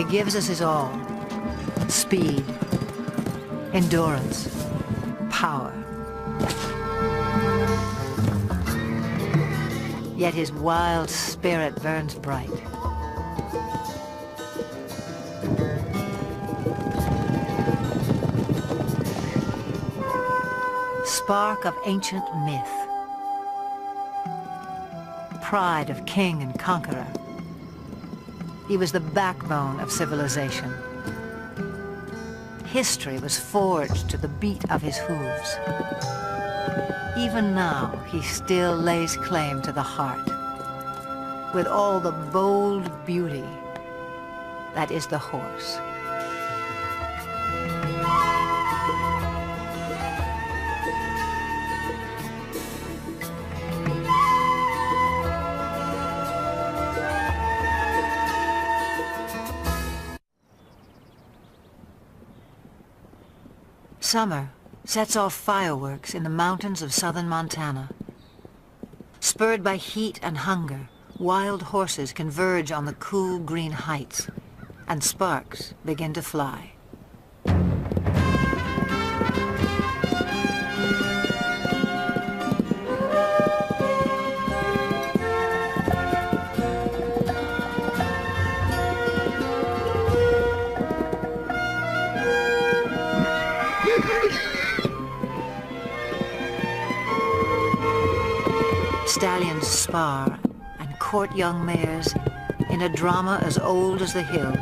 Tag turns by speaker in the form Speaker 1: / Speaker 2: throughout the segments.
Speaker 1: He gives us his all: speed, endurance, power. Yet his wild spirit burns bright. Spark of ancient myth. Pride of king and conqueror. He was the backbone of civilization. History was forged to the beat of his hooves. Even now, he still lays claim to the heart, with all the bold beauty that is the horse. Summer sets off fireworks in the mountains of southern Montana. Spurred by heat and hunger, wild horses converge on the cool green heights, and sparks begin to fly. Stallions spar and court young mares in a drama as old as the hills.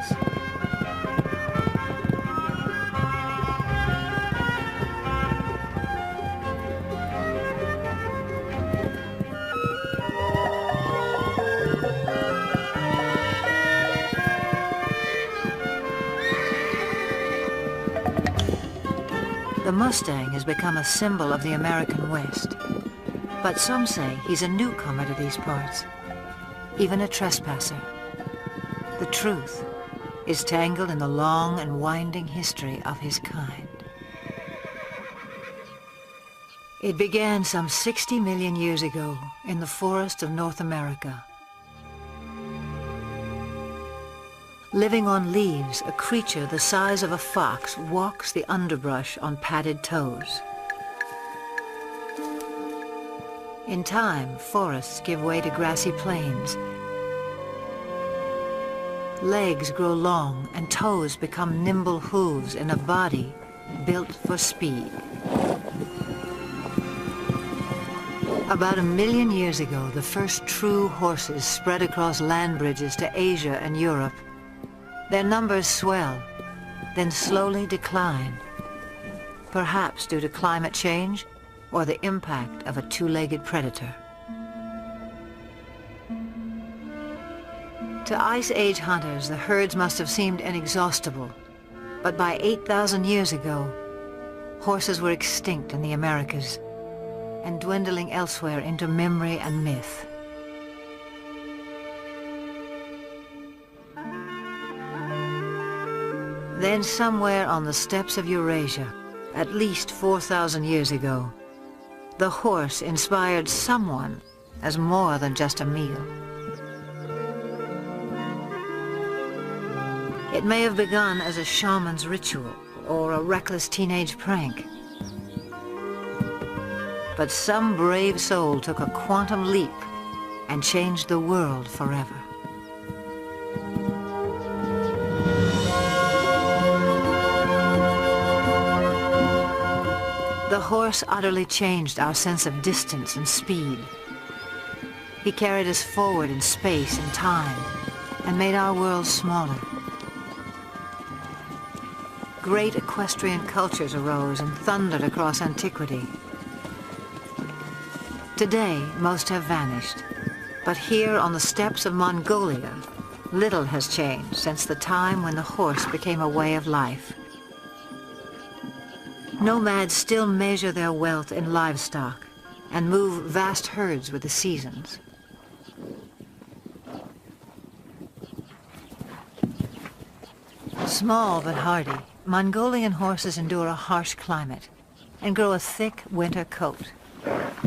Speaker 1: The Mustang has become a symbol of the American West. But some say he's a newcomer to these parts, even a trespasser. The truth is tangled in the long and winding history of his kind. It began some 60 million years ago in the forests of North America. Living on leaves, a creature the size of a fox walks the underbrush on padded toes. In time, forests give way to grassy plains. Legs grow long and toes become nimble hooves in a body built for speed. About 1 million years ago, the first true horses spread across land bridges to Asia and Europe. Their numbers swell, then slowly decline, perhaps due to climate change or the impact of a two-legged predator. To Ice Age hunters, the herds must have seemed inexhaustible, but by 8,000 years ago, horses were extinct in the Americas and dwindling elsewhere into memory and myth. Then somewhere on the steppes of Eurasia, at least 4,000 years ago, the horse inspired someone as more than just a meal. It may have begun as a shaman's ritual or a reckless teenage prank. But some brave soul took a quantum leap and changed the world forever. The horse utterly changed our sense of distance and speed. He carried us forward in space and time and made our world smaller. Great equestrian cultures arose and thundered across antiquity. Today, most have vanished, but here on the steppes of Mongolia, little has changed since the time when the horse became a way of life. Nomads still measure their wealth in livestock and move vast herds with the seasons. Small but hardy, Mongolian horses endure a harsh climate and grow a thick winter coat.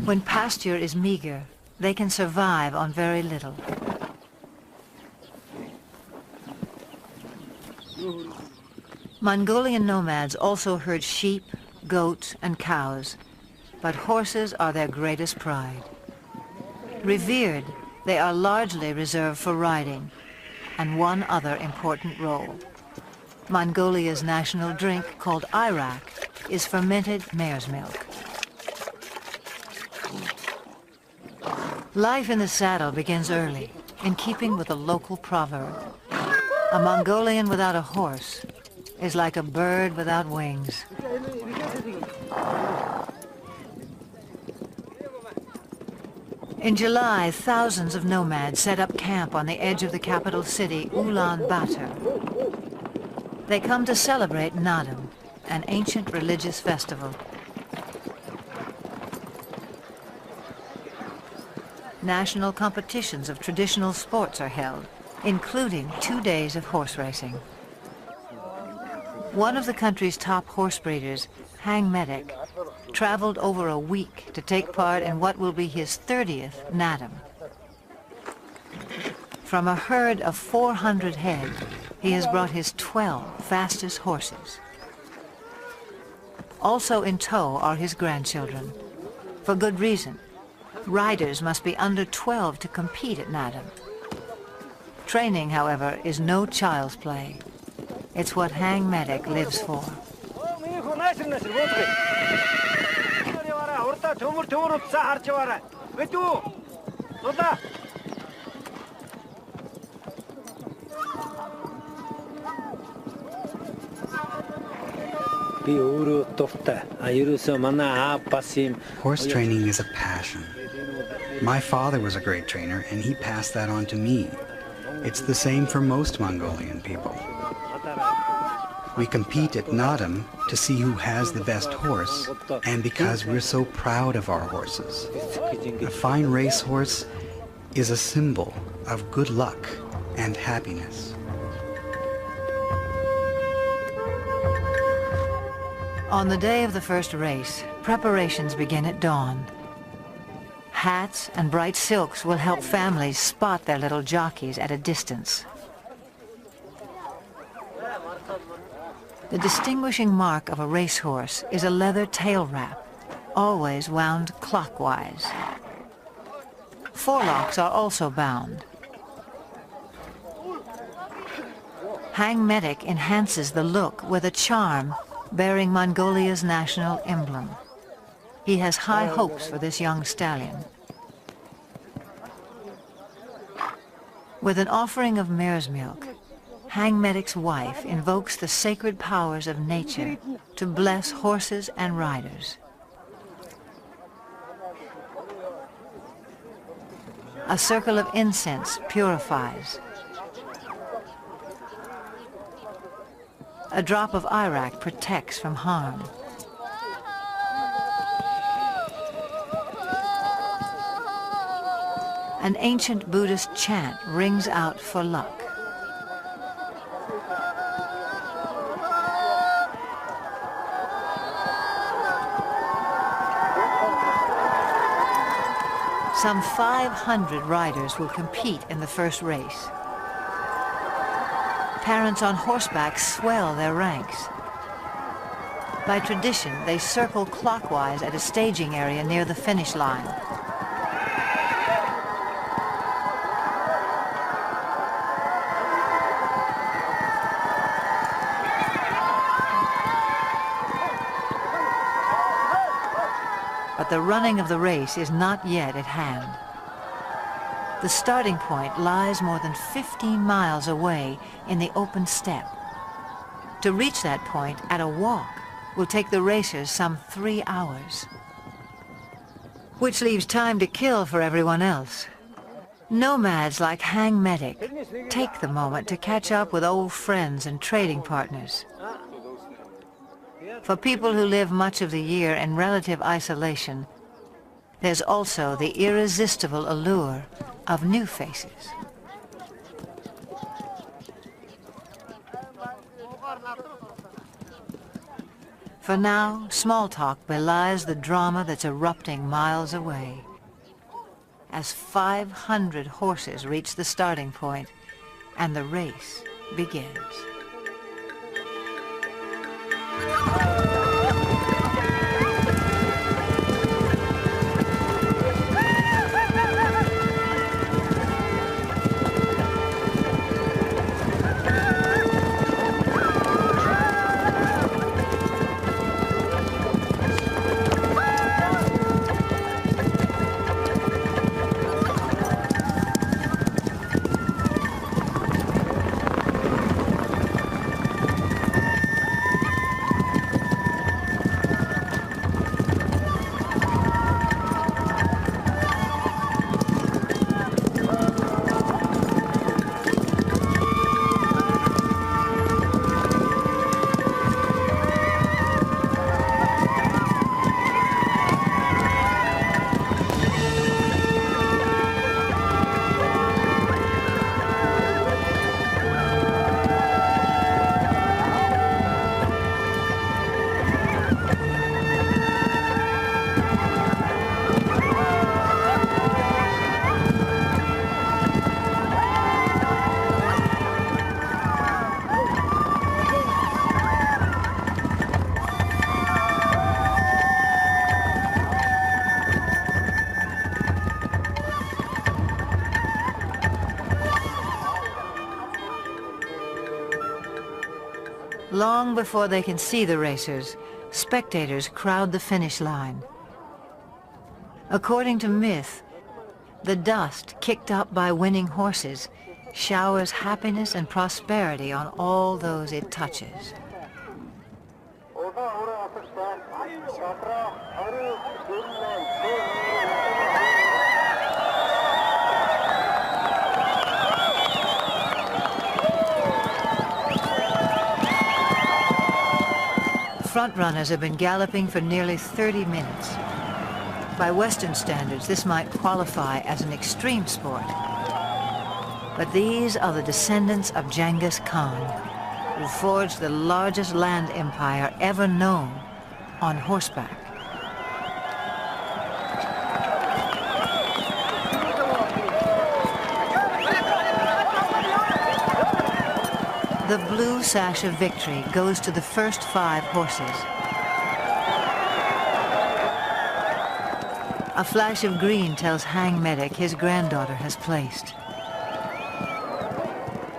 Speaker 1: When pasture is meager, they can survive on very little. Mongolian nomads also herd sheep, goats, and cows, but horses are their greatest pride. Revered, they are largely reserved for riding, and one other important role. Mongolia's national drink, called Irak, is fermented mare's milk. Life in the saddle begins early, in keeping with a local proverb. A Mongolian without a horse is like a bird without wings. In July, thousands of nomads set up camp on the edge of the capital city, Ulaanbaatar. They come to celebrate Naadam, an ancient religious festival. National competitions of traditional sports are held, including 2 days of horse racing. One of the country's top horse breeders, Hang Medic, traveled over a week to take part in what will be his 30th Naadam. From a herd of 400 head, he has brought his 12 fastest horses. Also in tow are his grandchildren. For good reason. Riders must be under 12 to compete at Naadam. Training, however, is no child's play. It's what Hang Medic lives for.
Speaker 2: Horse training is a passion. My father was a great trainer, and he passed that on to me. It's the same for most Mongolian people. We compete at Naadam to see who has the best horse, and because we're so proud of our horses. A fine racehorse is a symbol of good luck and happiness.
Speaker 1: On the day of the first race, preparations begin at dawn. Hats and bright silks will help families spot their little jockeys at a distance. The distinguishing mark of a racehorse is a leather tail wrap, always wound clockwise. Forelocks are also bound. Hang Medic enhances the look with a charm bearing Mongolia's national emblem. He has high hopes for this young stallion. With an offering of mare's milk, Hang Medic's wife invokes the sacred powers of nature to bless horses and riders. A circle of incense purifies. A drop of Irak protects from harm. An ancient Buddhist chant rings out for luck. Some 500 riders will compete in the first race. Parents on horseback swell their ranks. By tradition, they circle clockwise at a staging area near the finish line. But the running of the race is not yet at hand. The starting point lies more than 15 miles away in the open steppe. To reach that point at a walk will take the racers some 3 hours, which leaves time to kill for everyone else. Nomads like Hang Medic take the moment to catch up with old friends and trading partners. For people who live much of the year in relative isolation, there's also the irresistible allure of new faces. For now, small talk belies the drama that's erupting miles away. As 500 horses reach the starting point and the race begins. Long before they can see the racers, spectators crowd the finish line. According to myth, the dust kicked up by winning horses showers happiness and prosperity on all those it touches. Front-runners have been galloping for nearly 30 minutes. By Western standards, this might qualify as an extreme sport. But these are the descendants of Genghis Khan, who forged the largest land empire ever known on horseback. The blue sash of victory goes to the first 5 horses. A flash of green tells Hang Medic his granddaughter has placed.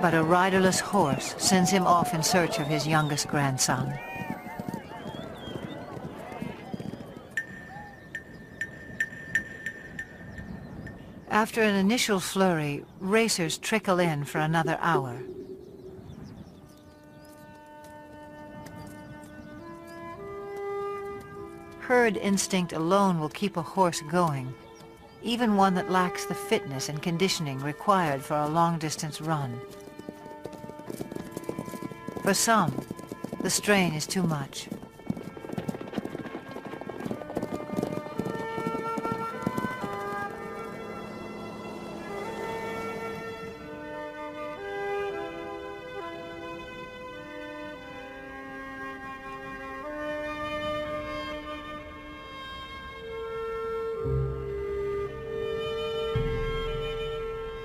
Speaker 1: But a riderless horse sends him off in search of his youngest grandson. After an initial flurry, racers trickle in for another hour. Herd instinct alone will keep a horse going, even one that lacks the fitness and conditioning required for a long-distance run. For some, the strain is too much.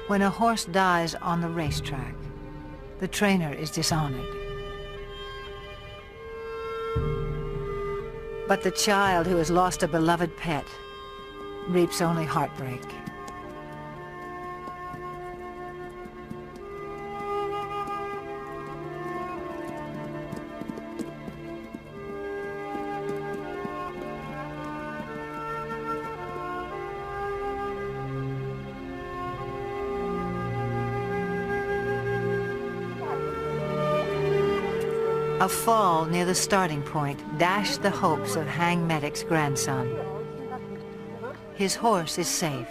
Speaker 1: When a horse dies on the racetrack, the trainer is dishonored. But the child who has lost a beloved pet reaps only heartbreak. A fall near the starting point dashed the hopes of Hang Medic's grandson. His horse is safe,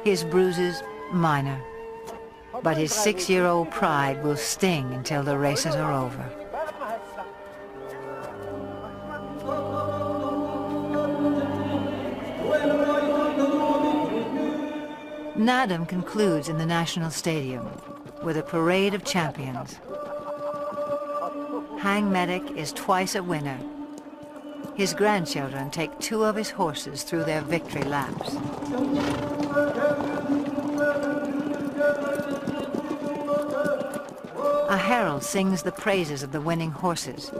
Speaker 1: his bruises minor, but his 6-year-old pride will sting until the races are over. Nadam concludes in the National Stadium with a parade of champions. Hang Medic is twice a winner. His grandchildren take 2 of his horses through their victory laps. A herald sings the praises of the winning horses.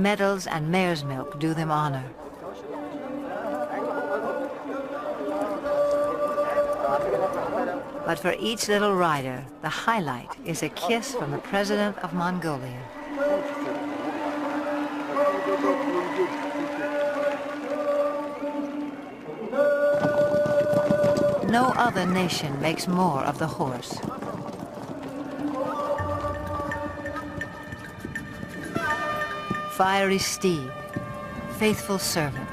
Speaker 1: medals and mare's milk do them honor. But for each little rider, the highlight is a kiss from the President of Mongolia. No other nation makes more of the horse. Fiery steed, faithful servant.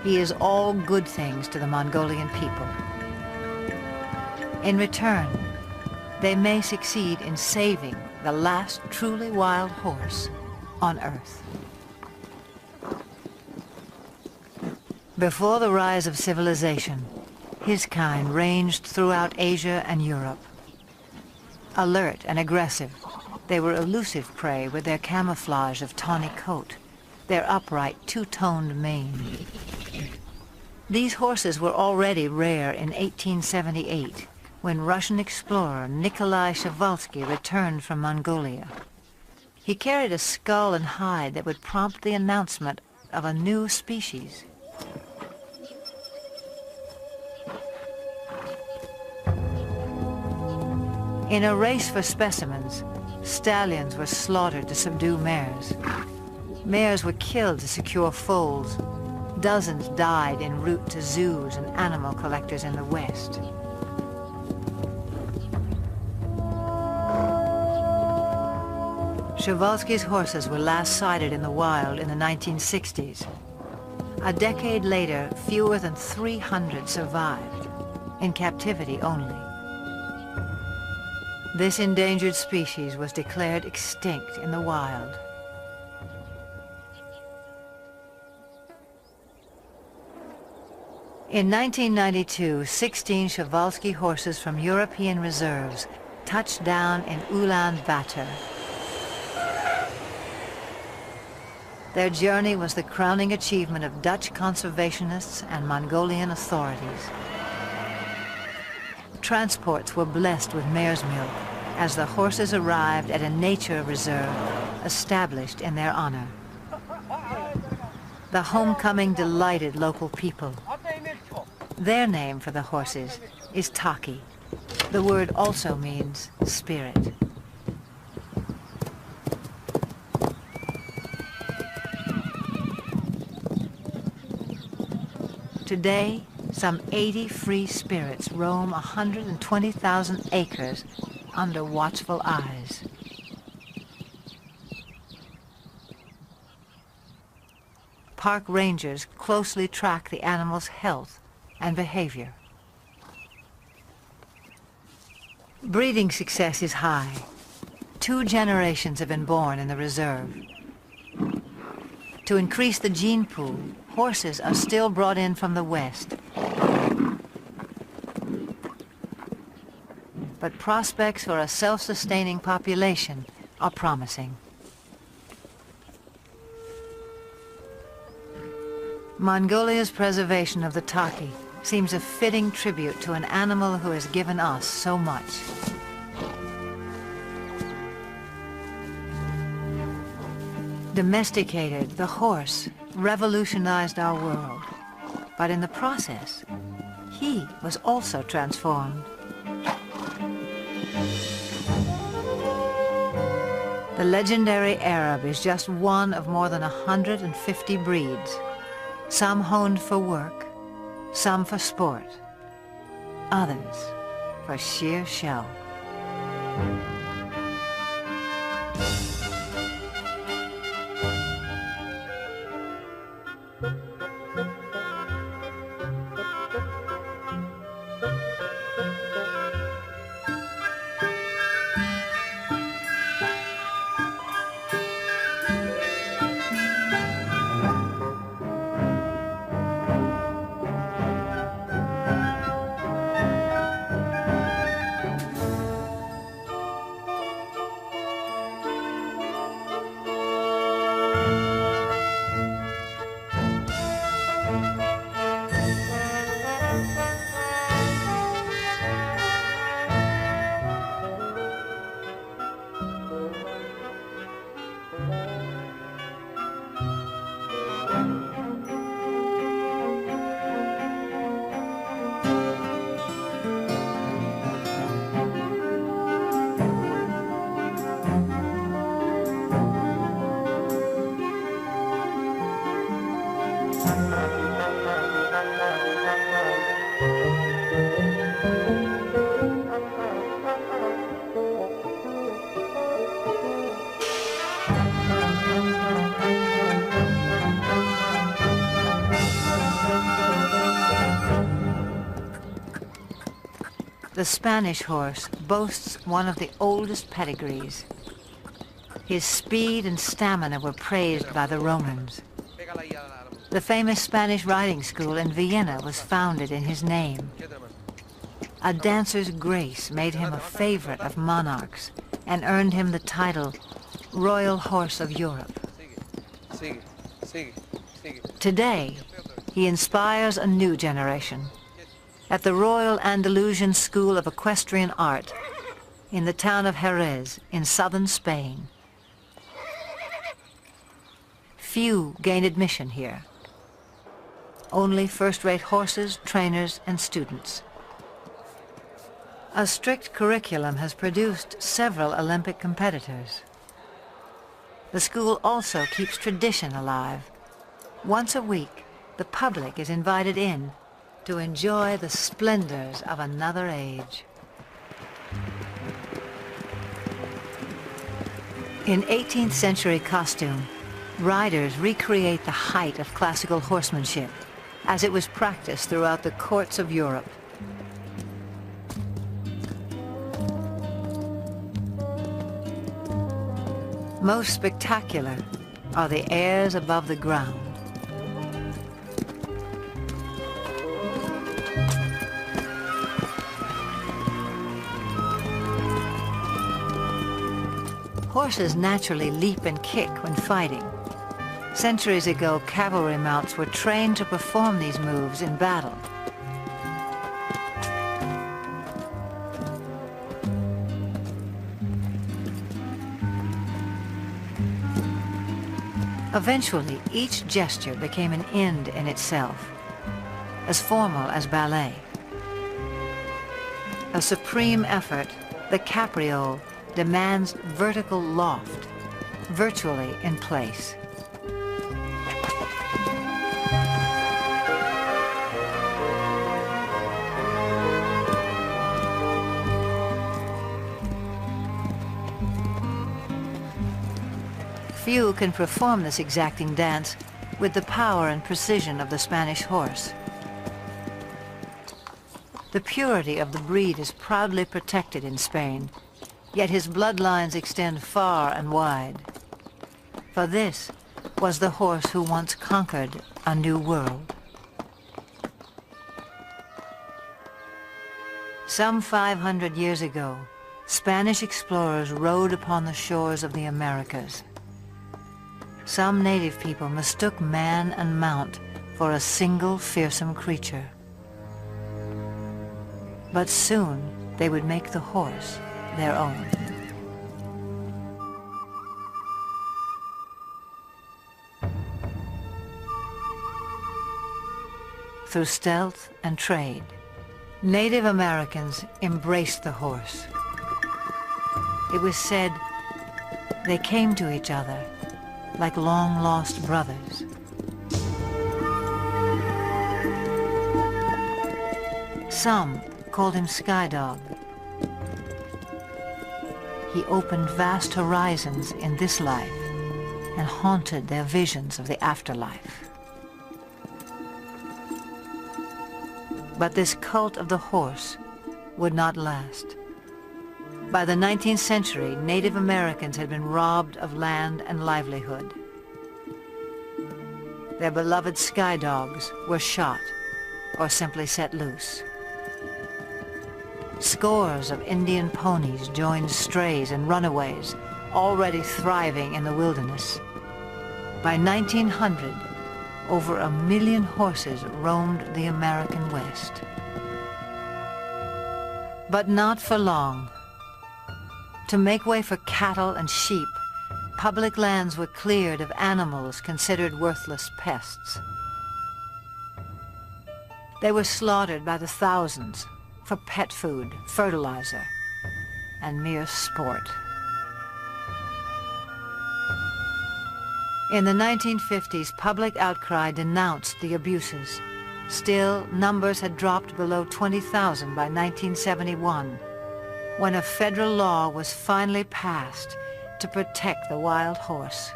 Speaker 1: He is all good things to the Mongolian people. In return, they may succeed in saving the last truly wild horse on Earth. Before the rise of civilization, his kind ranged throughout Asia and Europe. Alert and aggressive, they were elusive prey with their camouflage of tawny coat, their upright two-toned mane. These horses were already rare in 1878, when Russian explorer Nikolai Przewalski returned from Mongolia. He carried a skull and hide that would prompt the announcement of a new species. In a race for specimens, stallions were slaughtered to subdue mares. Mares were killed to secure foals. Dozens died en route to zoos and animal collectors in the West. Przewalski's horses were last sighted in the wild in the 1960s. A decade later, fewer than 300 survived, in captivity only. This endangered species was declared extinct in the wild. In 1992, 16 Przewalski horses from European reserves touched down in Ulaanbaatar. Their journey was the crowning achievement of Dutch conservationists and Mongolian authorities. Transports were blessed with mare's milk as the horses arrived at a nature reserve established in their honor. The homecoming delighted local people. Their name for the horses is Taki. The word also means spirit. Today, some 80 free spirits roam 120,000 acres under watchful eyes. Park rangers closely track the animal's health and behavior. Breeding success is high. 2 generations have been born in the reserve. To increase the gene pool, horses are still brought in from the West. But prospects for a self-sustaining population are promising. Mongolia's preservation of the Taki seems a fitting tribute to an animal who has given us so much. Domesticated, the horse revolutionized our world, but in the process, he was also transformed. The legendary Arab is just one of more than 150 breeds, some honed for work, some for sport, others for sheer show. The Spanish horse boasts one of the oldest pedigrees. His speed and stamina were praised by the Romans. The famous Spanish riding school in Vienna was founded in his name. A dancer's grace made him a favorite of monarchs and earned him the title Royal Horse of Europe. Today, he inspires a new generation. At the Royal Andalusian School of Equestrian Art in the town of Jerez in southern Spain. Few gain admission here. Only first-rate horses, trainers, and students. A strict curriculum has produced several Olympic competitors. The school also keeps tradition alive. Once a week, the public is invited in to enjoy the splendors of another age. In 18th century costume, riders recreate the height of classical horsemanship as it was practiced throughout the courts of Europe. Most spectacular are the airs above the ground. Horses naturally leap and kick when fighting. Centuries ago, cavalry mounts were trained to perform these moves in battle. Eventually, each gesture became an end in itself, as formal as ballet. A supreme effort, the capriole demands vertical loft, virtually in place. Few can perform this exacting dance with the power and precision of the Spanish horse. The purity of the breed is proudly protected in Spain, yet his bloodlines extend far and wide. For this was the horse who once conquered a new world. Some 500 years ago, Spanish explorers rode upon the shores of the Americas. Some native people mistook man and mount for a single fearsome creature. But soon they would make the horse their own. Through stealth and trade, Native Americans embraced the horse. It was said they came to each other like long-lost brothers. Some called him Sky Dog. He opened vast horizons in this life and haunted their visions of the afterlife. But this cult of the horse would not last. By the 19th century, Native Americans had been robbed of land and livelihood. Their beloved sky dogs were shot or simply set loose. Scores of Indian ponies joined strays and runaways, already thriving in the wilderness. By 1900, over 1 million horses roamed the American West. But not for long. To make way for cattle and sheep, public lands were cleared of animals considered worthless pests. They were slaughtered by the thousands for pet food, fertilizer, and mere sport. In the 1950s, public outcry denounced the abuses. Still, numbers had dropped below 20,000 by 1971, when a federal law was finally passed to protect the wild horse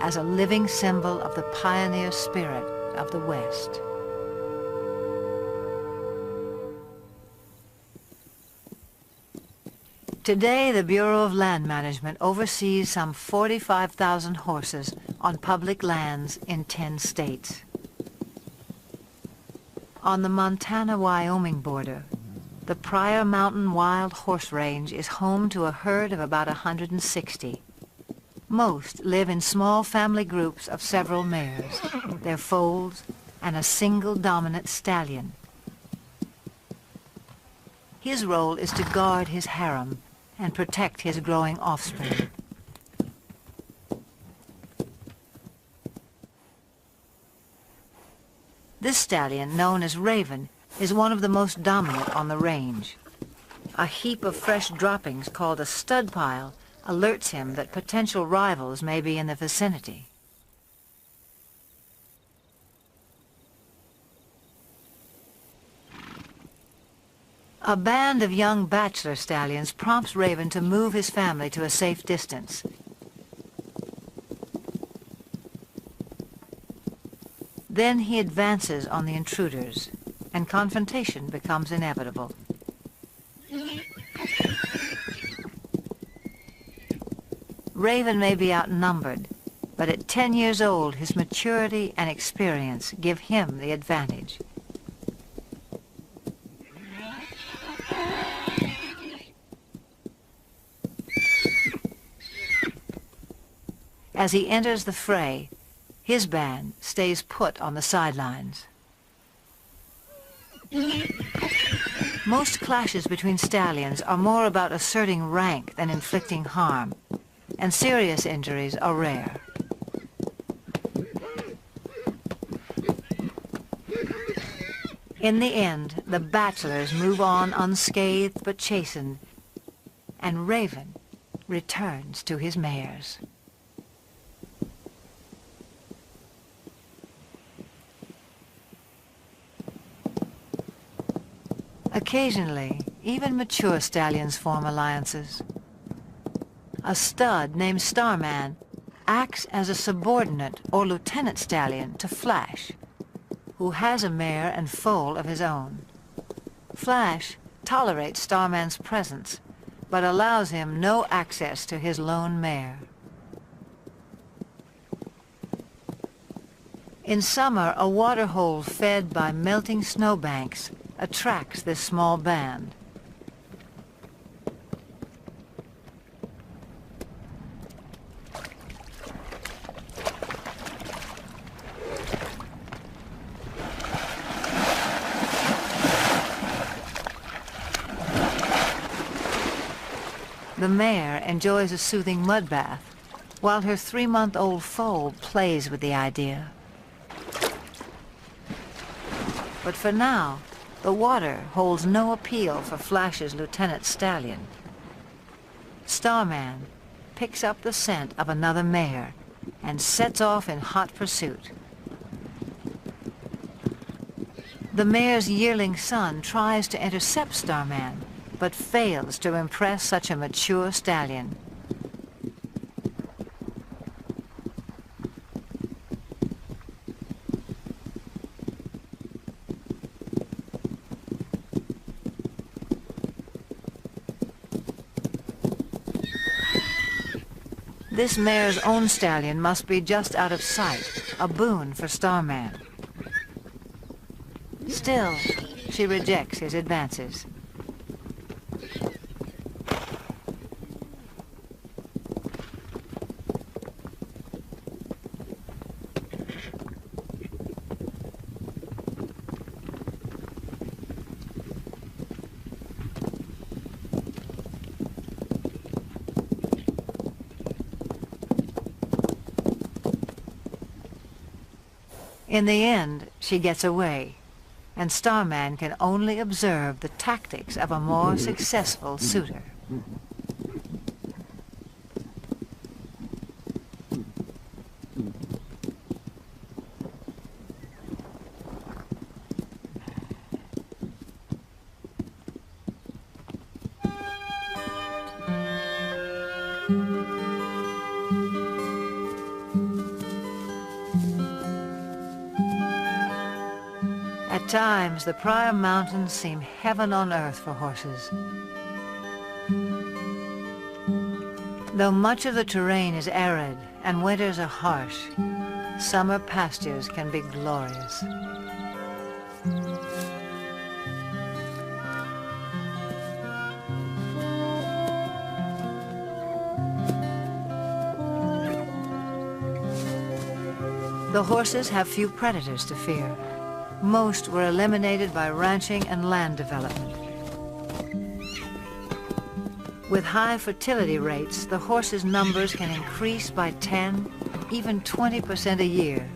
Speaker 1: as a living symbol of the pioneer spirit of the West. Today, the Bureau of Land Management oversees some 45,000 horses on public lands in 10 states. On the Montana-Wyoming border, the Pryor Mountain Wild Horse Range is home to a herd of about 160. Most live in small family groups of several mares, their foals, and a single dominant stallion. His role is to guard his harem and protect his growing offspring. This stallion, known as Raven, is one of the most dominant on the range. A heap of fresh droppings called a stud pile alerts him that potential rivals may be in the vicinity. A band of young bachelor stallions prompts Raven to move his family to a safe distance. Then he advances on the intruders, and confrontation becomes inevitable. Raven may be outnumbered, but at 10 years old, his maturity and experience give him the advantage. As he enters the fray, his band stays put on the sidelines. Most clashes between stallions are more about asserting rank than inflicting harm, and serious injuries are rare. In the end, the bachelors move on unscathed but chastened, and Raven returns to his mares. Occasionally, even mature stallions form alliances. A stud named Starman acts as a subordinate or lieutenant stallion to Flash, who has a mare and foal of his own. Flash tolerates Starman's presence, but allows him no access to his lone mare. In summer, a waterhole fed by melting snowbanks attracts this small band. The mare enjoys a soothing mud bath, while her 3-month-old foal plays with the idea. But for now, the water holds no appeal for Flash's lieutenant stallion. Starman picks up the scent of another mare and sets off in hot pursuit. The mare's yearling son tries to intercept Starman, but fails to impress such a mature stallion. This mare's own stallion must be just out of sight, a boon for Starman. Still, she rejects his advances. In the end, she gets away, and Starman can only observe the tactics of a more successful suitor. At times, the Pryor Mountains seem heaven on earth for horses. Though much of the terrain is arid and winters are harsh, summer pastures can be glorious. The horses have few predators to fear. Most were eliminated by ranching and land development. With high fertility rates, the horses' numbers can increase by 10, even 20% a year.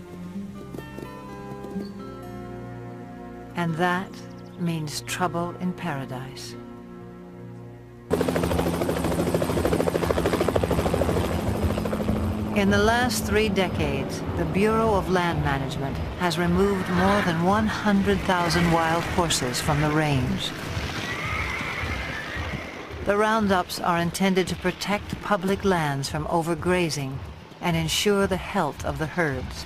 Speaker 1: And that means trouble in paradise. In the last 3 decades, the Bureau of Land Management has removed more than 100,000 wild horses from the range. The roundups are intended to protect public lands from overgrazing and ensure the health of the herds.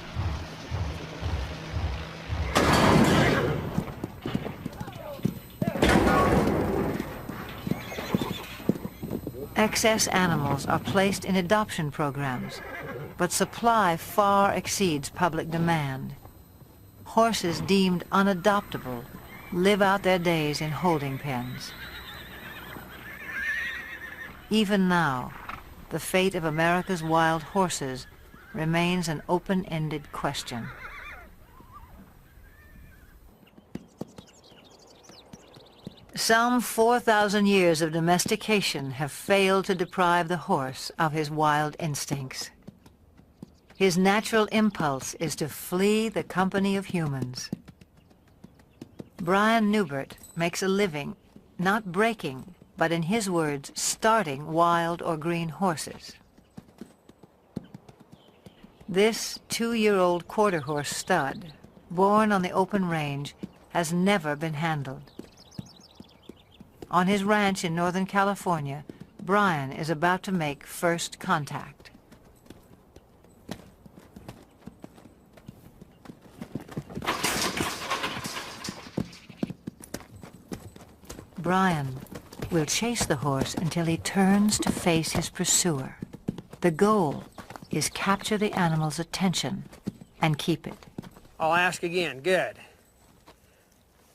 Speaker 1: Excess animals are placed in adoption programs, but supply far exceeds public demand. Horses deemed unadoptable live out their days in holding pens. Even now, the fate of America's wild horses remains an open-ended question. Some 4,000 years of domestication have failed to deprive the horse of his wild instincts. His natural impulse is to flee the company of humans. Brian Newbert makes a living, not breaking, but in his words, starting wild or green horses. This 2-year-old quarter horse stud, born on the open range, has never been handled. On his ranch in Northern California, Brian is about to make first contact. Brian will chase the horse until he turns to face his pursuer. The goal is capture the animal's attention and keep it.
Speaker 3: I'll ask again. Good.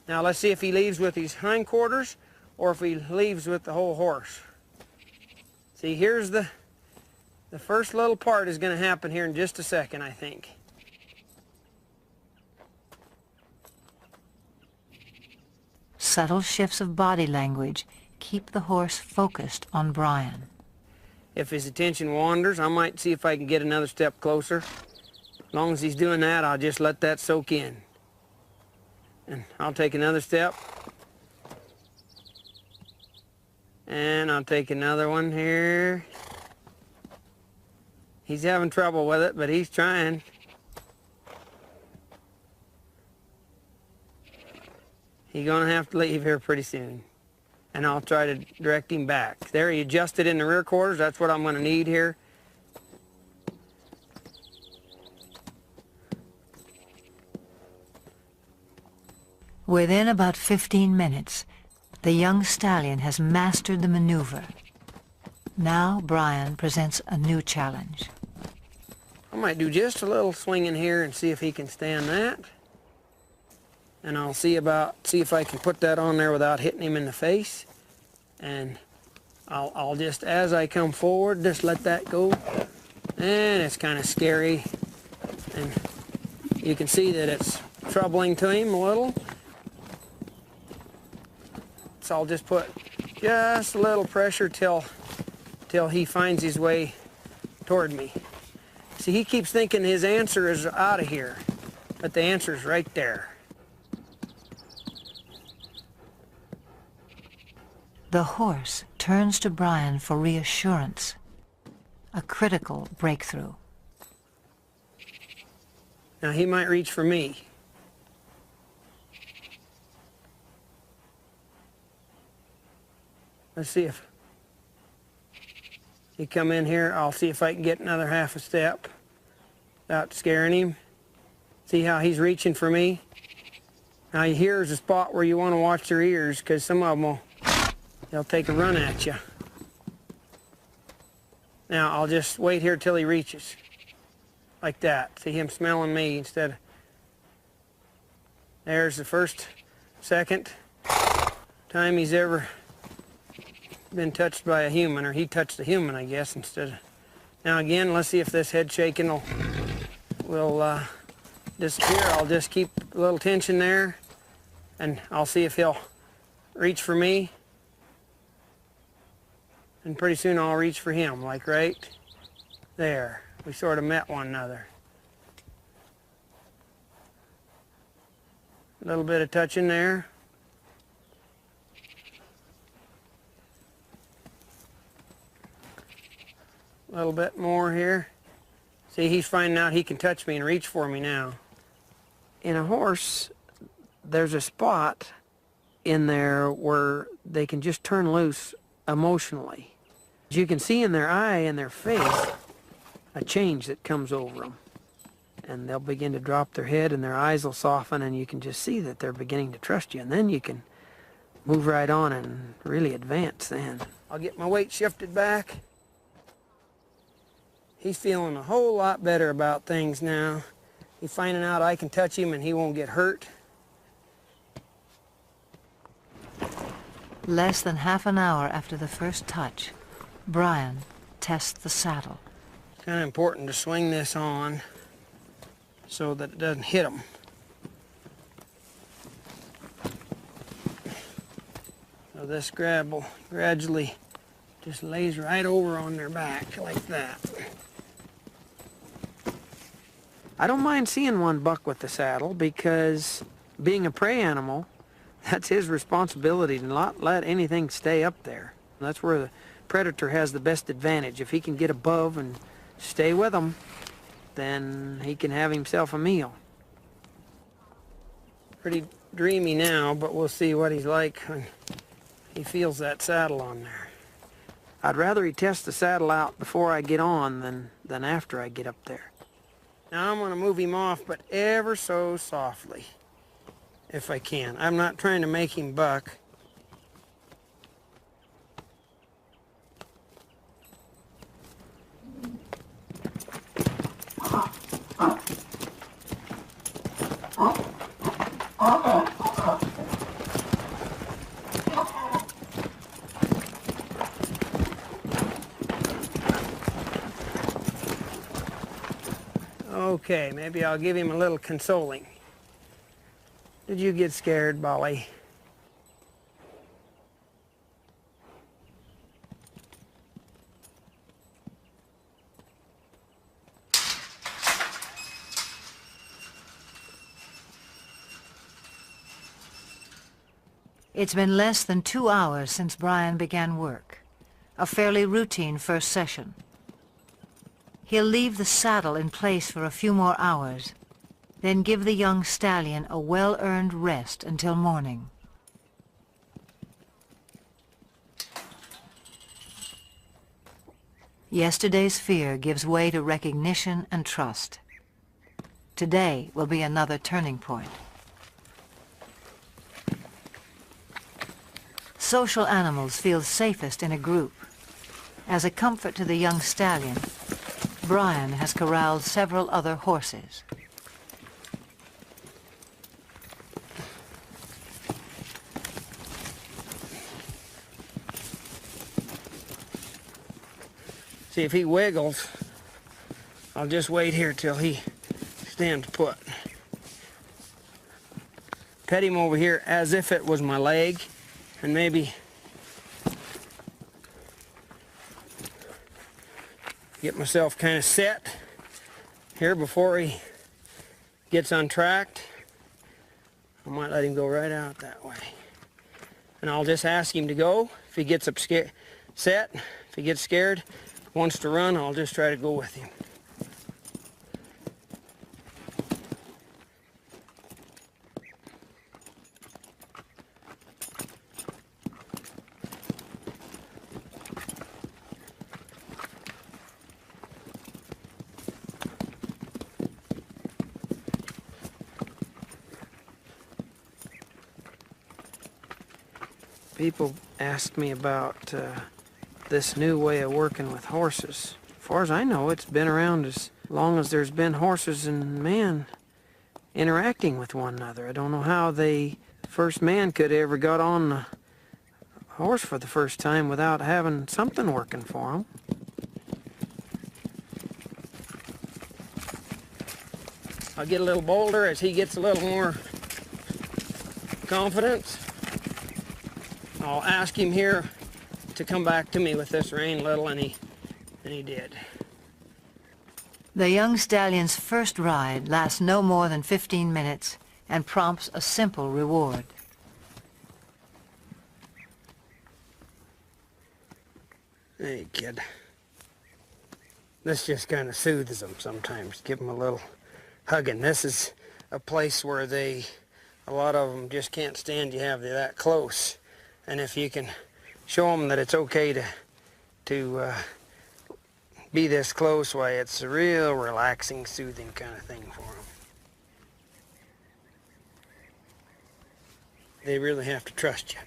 Speaker 3: Now let's see if he leaves with his hindquarters or if he leaves with the whole horse. See, here's the first little part is going to happen here in just a second, I think.
Speaker 1: Subtle shifts of body language keep the horse focused on Brian.
Speaker 3: If his attention wanders, I might see if I can get another step closer. As long as he's doing that, I'll just let that soak in. And I'll take another step. And I'll take another one here. He's having trouble with it, but he's trying. He's gonna have to leave here pretty soon. And I'll try to direct him back. There, he adjusted in the rear quarters. That's what I'm gonna need here.
Speaker 1: Within about 15 minutes, the young stallion has mastered the maneuver. Now Brian presents a new challenge.
Speaker 3: I might do just a little swinging here and see if he can stand that. And I'll see if I can put that on there without hitting him in the face. And I'll just, as I come forward, just let that go. And it's kind of scary. And you can see that it's troubling to him a little. So I'll just put just a little pressure till he finds his way toward me. See, he keeps thinking his answer is out of here, but the answer's right there.
Speaker 1: The horse turns to Brian for reassurance, a critical breakthrough.
Speaker 3: Now he might reach for me. Let's see if he come in here. I'll see if I can get another half a step without scaring him. See how he's reaching for me? Now here's a spot where you want to watch their ears, because some of them they'll take a run at you. Now I'll just wait here till he reaches. Like that. See him smelling me instead of... There's the first, second time he's ever been touched by a human, or he touched a human, I guess, instead of... Now again, let's see if this head shaking will disappear. I'll just keep a little tension there, and I'll see if he'll reach for me. And pretty soon I'll reach for him, like right there. We sort of met one another. A little bit of touching there. A little bit more here. See, he's finding out he can touch me and reach for me now. In a horse, there's a spot in there where they can just turn loose emotionally. You can see in their eye and their face a change that comes over them. And they'll begin to drop their head and their eyes will soften, and you can just see that they're beginning to trust you. And then you can move right on and really advance then. I'll get my weight shifted back. He's feeling a whole lot better about things now. He's finding out I can touch him and he won't get hurt.
Speaker 1: Less than half an hour after the first touch, Brian tests the saddle.
Speaker 3: It's kind of important to swing this on so that it doesn't hit him. So this grab will gradually just lays right over on their back like that. I don't mind seeing one buck with the saddle, because being a prey animal, that's his responsibility to not let anything stay up there. That's where the predator has the best advantage. If he can get above and stay with them, then he can have himself a meal. Pretty dreamy now, but we'll see what he's like when he feels that saddle on there. I'd rather he test the saddle out before I get on than after I get up there. Now I'm going to move him off, but ever so softly, if I can. I'm not trying to make him buck. Okay, maybe I'll give him a little consoling. Did you get scared, Bolly?
Speaker 1: It's been less than 2 hours since Brian began work, a fairly routine first session. He'll leave the saddle in place for a few more hours, then give the young stallion a well-earned rest until morning. Yesterday's fear gives way to recognition and trust. Today will be another turning point. Social animals feel safest in a group. As a comfort to the young stallion, Brian has corralled several other horses.
Speaker 3: See, if he wiggles, I'll just wait here till he stands put. Pet him over here as if it was my leg, and maybe get myself kind of set here before he gets untracked. I might let him go right out that way. And I'll just ask him to go. If he gets up set, if he gets scared, wants to run, I'll just try to go with him. People ask me about this new way of working with horses. As far as I know, it's been around as long as there's been horses and man interacting with one another. I don't know how the first man could ever got on a horse for the first time without having something working for him. I'll get a little bolder as he gets a little more confidence. I'll ask him here to come back to me with this rein little, and he did.
Speaker 1: The young stallion's first ride lasts no more than 15 minutes and prompts a simple reward.
Speaker 3: Hey, kid. This just kind of soothes them sometimes. Give them a little hugging. This is a place where a lot of them just can't stand you have you that close. And if you can show them that it's okay to be this close, why, it's a real relaxing, soothing kind of thing for them. They really have to trust you.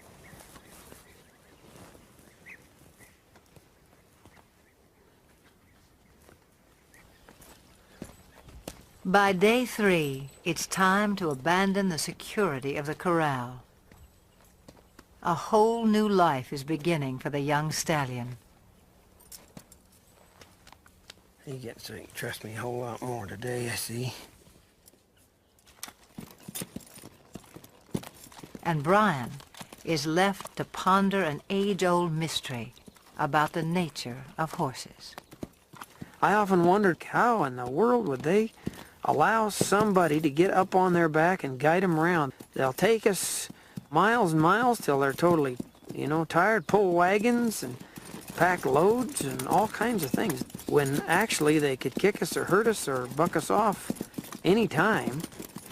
Speaker 1: By day 3, it's time to abandon the security of the corral. A whole new life is beginning for the young stallion.
Speaker 3: He gets to trust me a whole lot more today, I see.
Speaker 1: And Brian is left to ponder an age-old mystery about the nature of horses.
Speaker 3: I often wondered how in the world would they allow somebody to get up on their back and guide them around. They'll take us miles and miles till they're totally, tired, pull wagons and pack loads and all kinds of things, when actually they could kick us or hurt us or buck us off any time,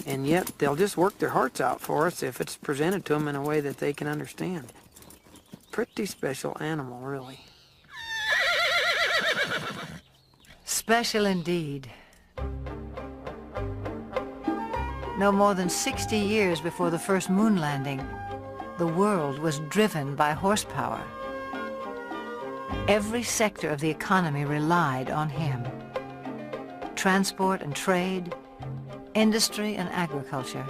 Speaker 3: and yet they'll just work their hearts out for us if it's presented to them in a way that they can understand. Pretty special animal, really.
Speaker 1: Special indeed. No more than 60 years before the first moon landing, the world was driven by horsepower. Every sector of the economy relied on him. Transport and trade, industry and agriculture.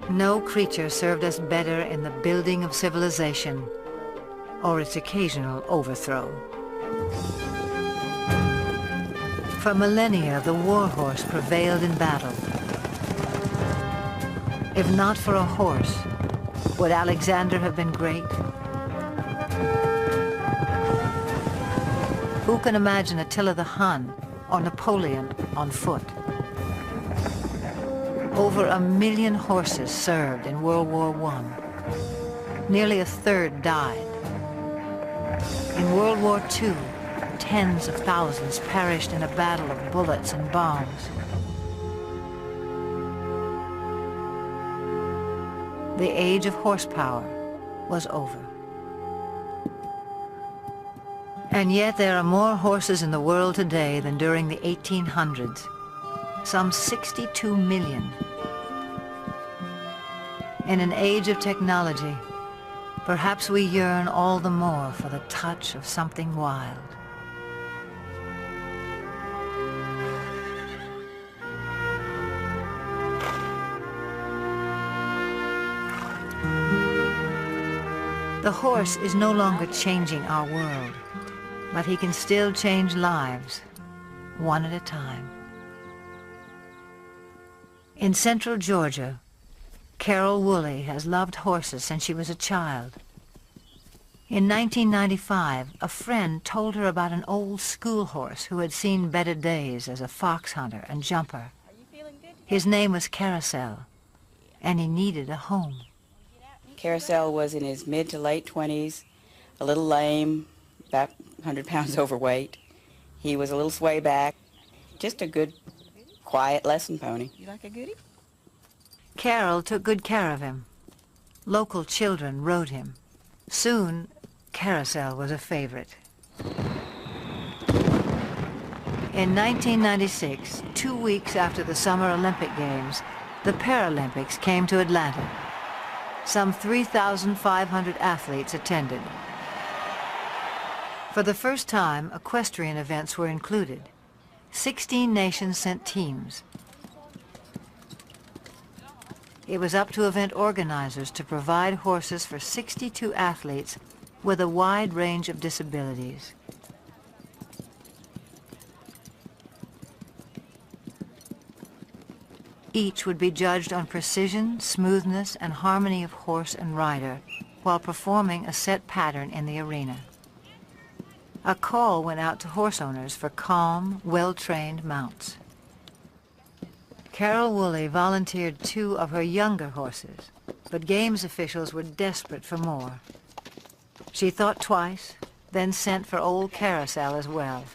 Speaker 1: No creature served us better in the building of civilization or its occasional overthrow. For millennia, the warhorse prevailed in battle. If not for a horse, would Alexander have been great? Who can imagine Attila the Hun or Napoleon on foot? Over 1 million horses served in World War I. Nearly a third died. In World War II, tens of thousands perished in a battle of bullets and bombs. The age of horsepower was over. And yet there are more horses in the world today than during the 1800s. Some 62 million. In an age of technology, perhaps we yearn all the more for the touch of something wild. The horse is no longer changing our world, but he can still change lives, one at a time. In central Georgia, Carol Woolley has loved horses since she was a child. In 1995, a friend told her about an old school horse who had seen better days as a fox hunter and jumper. His name was Carousel, and he needed a home.
Speaker 4: Carousel was in his mid to late 20s, a little lame, about 100 pounds overweight. He was a little sway back, just a good, quiet lesson pony. You like a goodie?
Speaker 1: Carol took good care of him. Local children rode him. Soon, Carousel was a favorite. In 1996, 2 weeks after the Summer Olympic Games, the Paralympics came to Atlanta. Some 3,500 athletes attended. For the first time, equestrian events were included. 16 nations sent teams. It was up to event organizers to provide horses for 62 athletes with a wide range of disabilities. Each would be judged on precision, smoothness, and harmony of horse and rider while performing a set pattern in the arena. A call went out to horse owners for calm, well-trained mounts. Carol Woolley volunteered 2 of her younger horses, but games officials were desperate for more. She thought twice, then sent for old Carousel as well.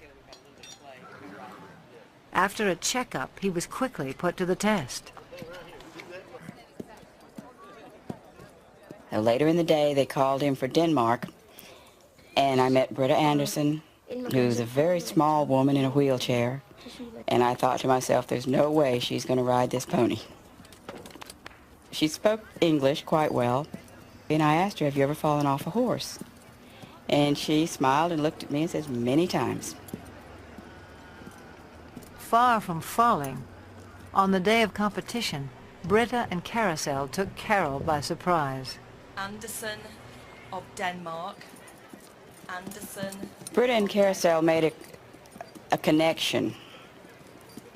Speaker 1: After a checkup, he was quickly put to the test.
Speaker 4: Later in the day, they called him for Denmark, and I met Britta Anderson, who's a very small woman in a wheelchair, and I thought to myself, there's no way she's going to ride this pony. She spoke English quite well, and I asked her, have you ever fallen off a horse? And she smiled and looked at me and says, many times.
Speaker 1: Far from falling, on the day of competition, Britta and Carousel took Carol by surprise.
Speaker 5: Anderson of Denmark. Anderson.
Speaker 4: Britta and Carousel made a connection.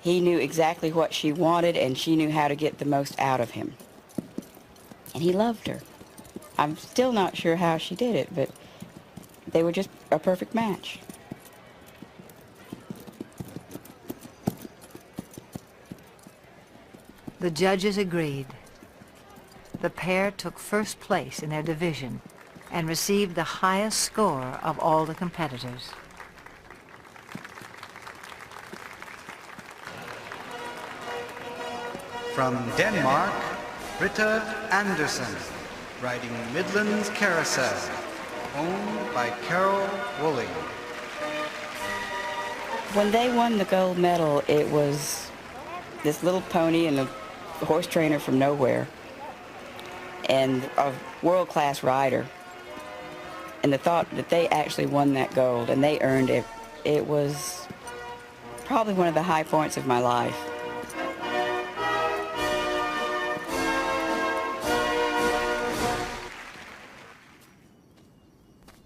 Speaker 4: He knew exactly what she wanted, and she knew how to get the most out of him. And he loved her. I'm still not sure how she did it, but they were just a perfect match.
Speaker 1: The judges agreed. The pair took first place in their division and received the highest score of all the competitors.
Speaker 2: From Denmark, Britta Anderson, riding Midland's Carousel, owned by Carol Woolley.
Speaker 4: When they won the gold medal, it was this little pony and a horse trainer from nowhere and a world-class rider. And the thought that they actually won that gold and they earned it, it was probably one of the high points of my life.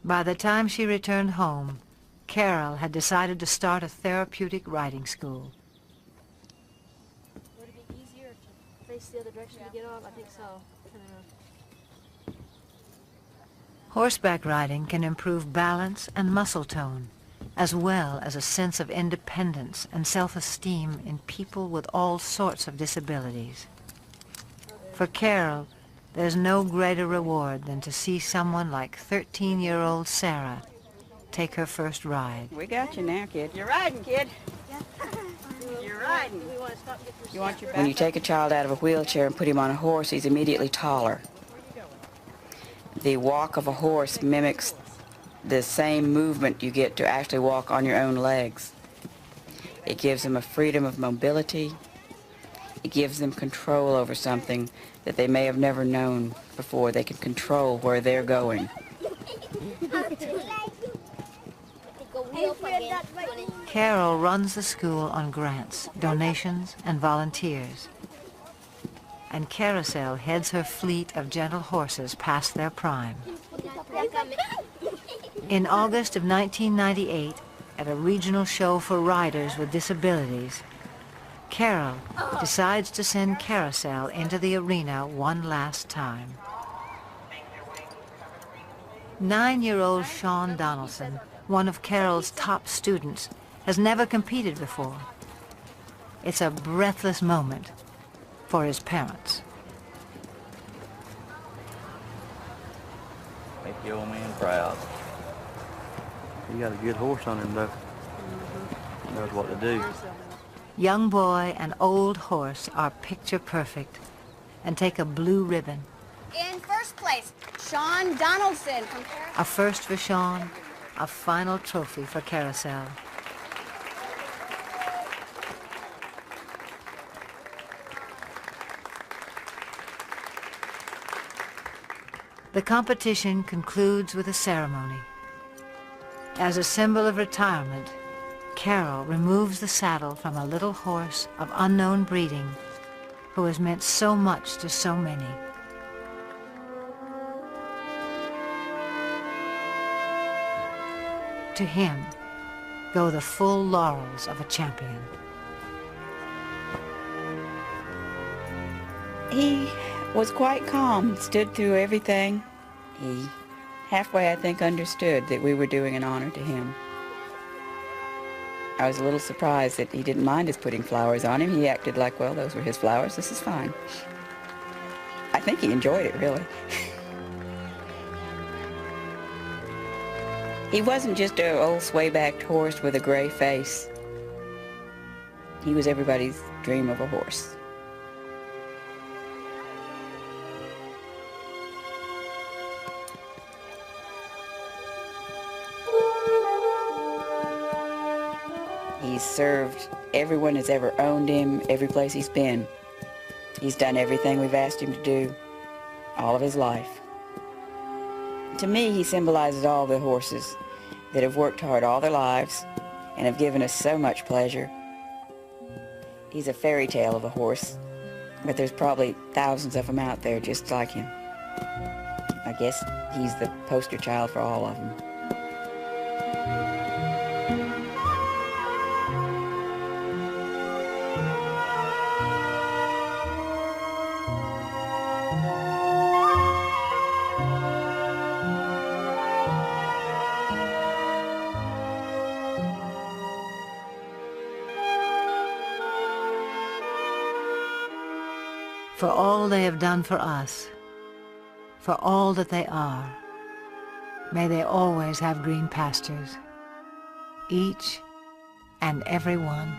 Speaker 1: By the time she returned home, Carol had decided to start a therapeutic riding school.
Speaker 6: Would it be easier to face the other direction to get off? I think so.
Speaker 1: Horseback riding can improve balance and muscle tone, as well as a sense of independence and self-esteem in people with all sorts of disabilities. For Carol, there's no greater reward than to see someone like 13-year-old Sarah take her first ride.
Speaker 4: We got you now, kid. You're riding, kid. You're riding. You want your back? When you take a child out of a wheelchair and put him on a horse, he's immediately taller. The walk of a horse mimics the same movement you get to actually walk on your own legs. It gives them a freedom of mobility. It gives them control over something that they may have never known before. They can control where they're going.
Speaker 1: Carol runs the school on grants, donations, and volunteers. And Carousel heads her fleet of gentle horses past their prime. In August of 1998, at a regional show for riders with disabilities, Carol decides to send Carousel into the arena one last time. 9-year-old Sean Donaldson, one of Carol's top students, has never competed before. It's a breathless moment for his parents.
Speaker 7: Make the old man proud. You got a good horse on him, though. He knows what to do.
Speaker 1: Young boy and old horse are picture perfect and take a blue ribbon.
Speaker 8: In first place, Sean Donaldson from Carousel.
Speaker 1: A first for Sean, a final trophy for Carousel. The competition concludes with a ceremony. As a symbol of retirement, Carol removes the saddle from a little horse of unknown breeding who has meant so much to so many. To him go the full laurels of a champion.
Speaker 4: He was quite calm, stood through everything. He halfway, I think, understood that we were doing an honor to him. I was a little surprised that he didn't mind us putting flowers on him. He acted like, well, those were his flowers, this is fine. I think he enjoyed it, really. He wasn't just an old sway-backed horse with a gray face. He was everybody's dream of a horse. He's served everyone that's ever owned him, every place he's been. He's done everything we've asked him to do, all of his life. To me, he symbolizes all the horses that have worked hard all their lives and have given us so much pleasure. He's a fairy tale of a horse, but there's probably thousands of them out there just like him. I guess he's the poster child for all of them.
Speaker 1: For all they have done for us, for all that they are, may they always have green pastures, each and every one.